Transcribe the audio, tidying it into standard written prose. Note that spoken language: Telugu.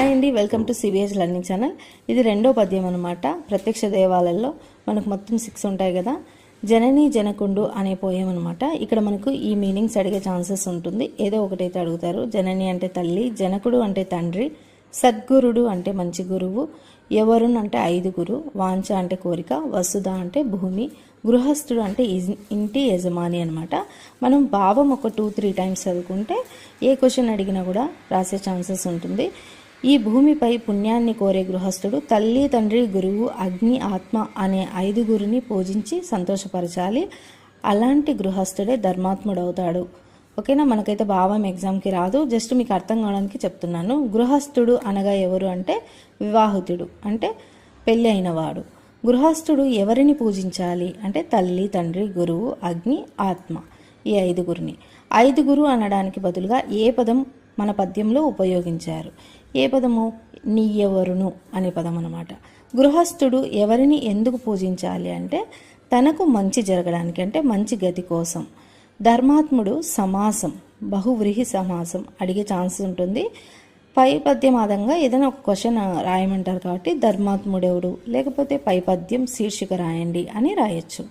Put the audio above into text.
హాయ్ అండి, welcome to CBS learning channel. ఇది రెండో పద్యం అనమాట. ప్రత్యక్ష దేవాలయాల్లో మనకు మొత్తం 6 ఉంటాయి కదా. జనని జనకుండు అనే పోయం అనమాట. ఇక్కడ మనకు ఈ మీనింగ్స్ అడిగే ఛాన్సెస్ ఉంటుంది. ఏదో ఒకటైతే అడుగుతారు. జనని అంటే తల్లి, జనకుడు అంటే తండ్రి, సద్గురుడు అంటే మంచి గురువు, ఎవరున్ అంటే ఐదుగురు, వాంఛ అంటే కోరిక, వసుధ అంటే భూమి, గృహస్థుడు అంటే ఇంటి యజమాని అనమాట. మనం భావం ఒక 2-3 టైమ్స్ చదువుకుంటే ఏ క్వశ్చన్ అడిగినా కూడా రాసే ఛాన్సెస్ ఉంటుంది. ఈ భూమిపై పుణ్యాన్ని కోరే గృహస్థుడు తల్లి, తండ్రి, గురువు, అగ్ని, ఆత్మ అనే ఐదుగురిని పూజించి సంతోషపరచాలి. అలాంటి గృహస్థుడే ధర్మాత్ముడవుతాడు. ఓకేనా. మనకైతే భావం ఎగ్జామ్కి రాదు, జస్ట్ మీకు అర్థం కావడానికి చెప్తున్నాను. గృహస్థుడు అనగా ఎవరు అంటే వివాహితుడు, అంటే పెళ్ళి అయినవాడు. గృహస్థుడు ఎవరిని పూజించాలి అంటే తల్లి, తండ్రి, గురువు, అగ్ని, ఆత్మ, ఈ ఐదుగురిని. ఐదుగురు అనడానికి బదులుగా ఏ పదం మన పద్యంలో ఉపయోగించారు? ఏ పదము? నీయెవరును అనే పదం అన్నమాట. గృహస్థుడు ఎవరిని ఎందుకు పూజించాలి అంటే తనకు మంచి జరగడానికి, అంటే మంచి గతి కోసం. ధర్మాత్ముడు సమాసం, బహువ్రీహి సమాసం అడిగే ఛాన్స్ ఉంటుంది. పై పద్యం ఆధారంగా ఏదైనా ఒక క్వశ్చన్ రాయమంటారు కాబట్టి ధర్మాత్ముడెవడు, లేకపోతే పై పద్యం శీర్షిక రాయండి అని రాయొచ్చు.